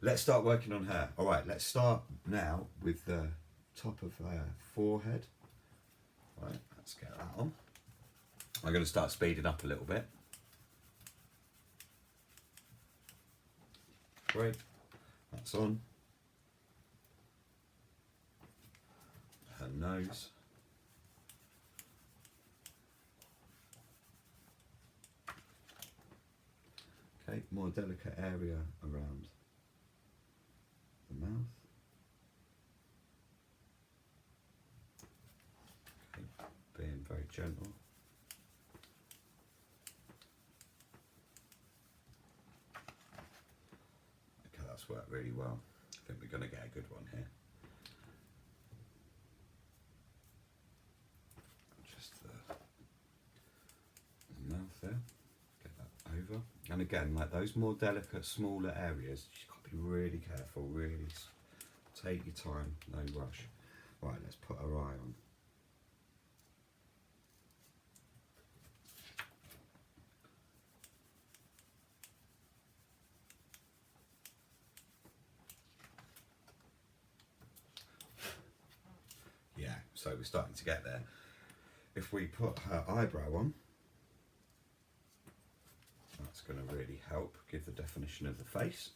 Let's start working on her. All right, let's start now with the top of her forehead. Right, let's get that on. I'm going to start speeding up a little bit. Great, that's on. Her nose. Okay, more delicate area around the mouth. Okay, being very gentle. Okay, that's worked really well. I think we're going to get a good one here. Just the mouth there. Get that over. And again, like those more delicate, smaller areas, you've got to be really careful, really take your time, no rush. Right, let's put her eye on. Yeah, so we're starting to get there. If we put her eyebrow on, that's going to really help give the definition of the face.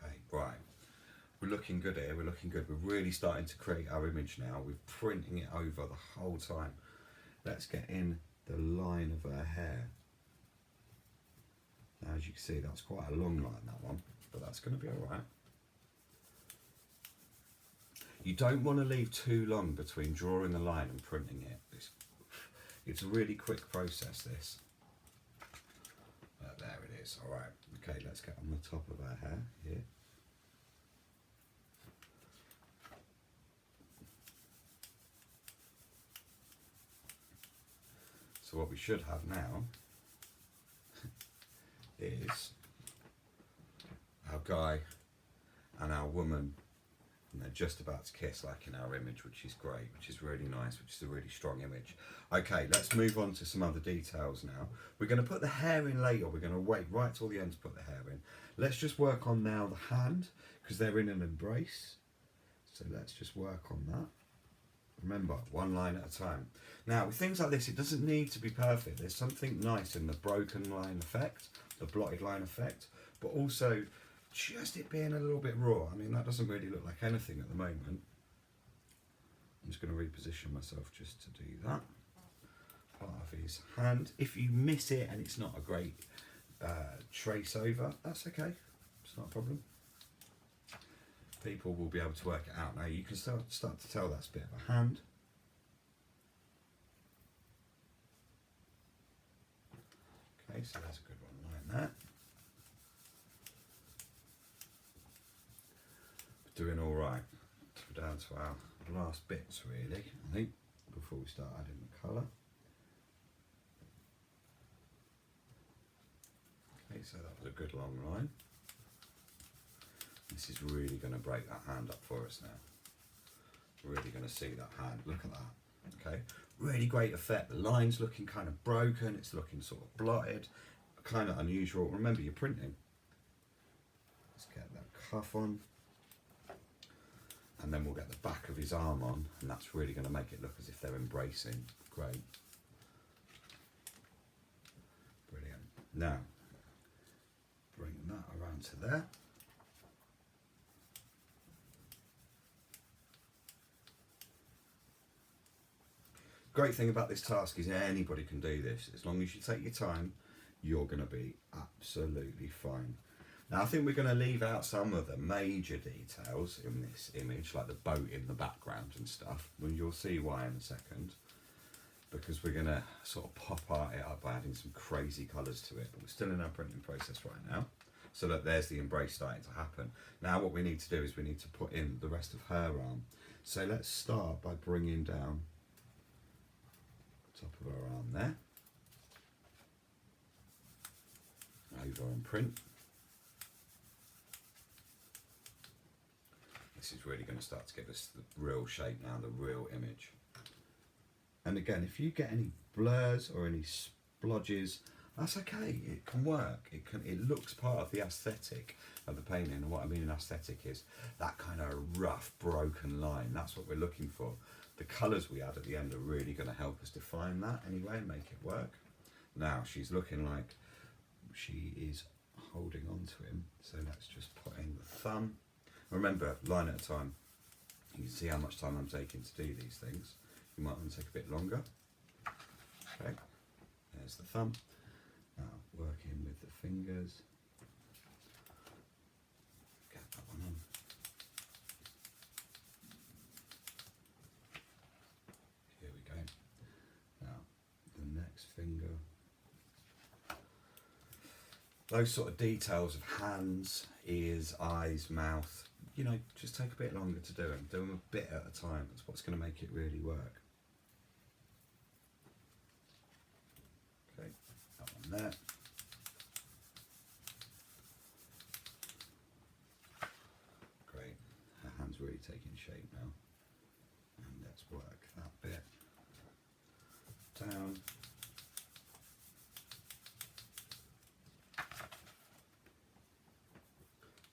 Okay, right. We're looking good here, we're looking good. We're really starting to create our image now. We're printing it over the whole time. Let's get in the line of her hair. Now, as you can see, that's quite a long line, that one, but that's going to be all right. You don't want to leave too long between drawing the line and printing it. It's a really quick process, this. There it is, all right. Okay, let's get on the top of our hair here. So what we should have now is our guy and our woman, and they're just about to kiss like in our image, which is great, which is really nice, which is a really strong image. Okay, let's move on to some other details now. We're going to put the hair in later. We're going to wait right till the end to put the hair in. Let's just work on now the hand, because they're in an embrace. So let's just work on that. Remember, one line at a time. Now, with things like this, it doesn't need to be perfect. There's something nice in the broken line effect, the blotted line effect, but also just it being a little bit raw. I mean, that doesn't really look like anything at the moment. I'm just going to reposition myself just to do that. Part of his hand. If you miss it and it's not a great trace over, that's okay. It's not a problem. People will be able to work it out. Now you can start to tell that's a bit of a hand. Okay, so that's a good one like that. Doing all right. We're down to our last bits really, I think, before we start adding the colour. Okay, so that was a good long line. This is really going to break that hand up for us now. Really going to see that hand. Look at that. Okay, really great effect. The line's looking kind of broken. It's looking sort of blotted, kind of unusual. Remember, you're printing. Let's get that cuff on. And then we'll get the back of his arm on, and that's really going to make it look as if they're embracing. Great. Brilliant. Now, bring that around to there. Great thing about this task is anybody can do this. As long as you take your time, you're going to be absolutely fine. Now I think we're going to leave out some of the major details in this image, like the boat in the background and stuff. Well, you'll see why in a second, because we're going to sort of pop art it up by adding some crazy colours to it. But we're still in our printing process right now. So that there's the embrace starting to happen. Now what we need to do is we need to put in the rest of her arm. So let's start by bringing down the top of her arm there. Over and print. This is really going to start to give us the real shape now, the real image. And again, if you get any blurs or any splodges, That's okay, it can work. It looks part of the aesthetic of the painting, and what I mean in aesthetic is that kind of rough, broken line. That's what we're looking for. The colours we add at the end are really going to help us define that anyway and make it work. Now she's looking like she is holding on to him, so let's just put in the thumb. Remember, line at a time. You can see how much time I'm taking to do these things. You might want to take a bit longer. Okay, there's the thumb. Now working with the fingers. Get that one on. Here we go. Now the next finger. Those sort of details of hands, ears, eyes, mouth, you know, just take a bit longer to do them. Do them a bit at a time. That's what's going to make it really work. Okay, that one there. Great. Her hand's really taking shape now. And let's work that bit down.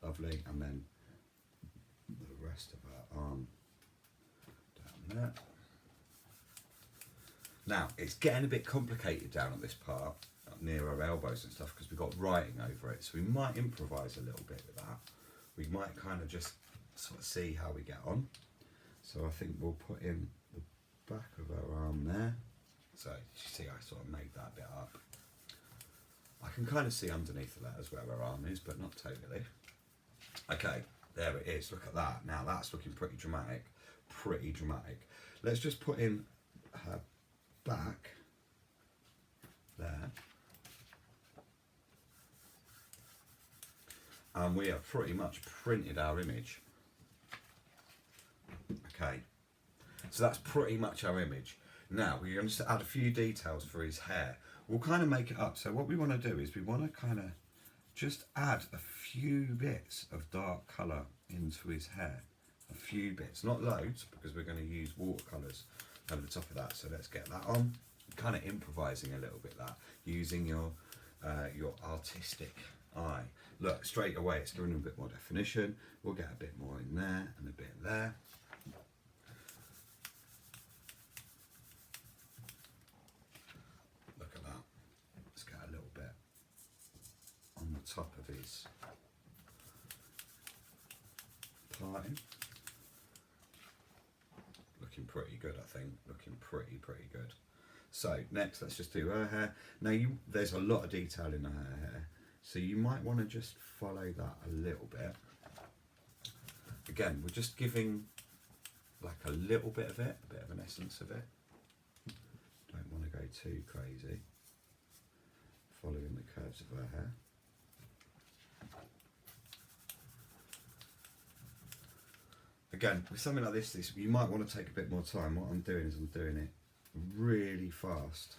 Lovely, and then the rest of our arm down there. Now, it's getting a bit complicated down at this part, up near our elbows and stuff, because we've got writing over it, so we might improvise a little bit with that. We might kind of just sort of see how we get on. So I think we'll put in the back of our arm there. So you see I sort of made that bit up. I can kind of see underneath the letters where our arm is, but not totally. Okay, there it is, look at that. Now that's looking pretty dramatic, pretty dramatic. Let's just put in her back there. And we have pretty much printed our image. Okay, so that's pretty much our image. Now we're going to add a few details for his hair. We'll kind of make it up. So what we want to do is we want to kind of just add a few bits of dark colour into his hair. A few bits, not loads, because we're going to use watercolours over the top of that. So let's get that on. Kind of improvising a little bit that, using your artistic eye. Look, straight away it's giving him a bit more definition. We'll get a bit more in there and a bit there. Look at that. Let's get a little bit on the top of his parting. Looking pretty good, I think. Looking pretty good. So next, let's just do her hair. Now there's a lot of detail in her hair, so you might want to just follow that a little bit. Again, we're just giving like a little bit of it, a bit of an essence of it. Don't want to go too crazy. Following the curves of her hair. Again, with something like this, you might want to take a bit more time. What I'm doing is I'm doing it really fast.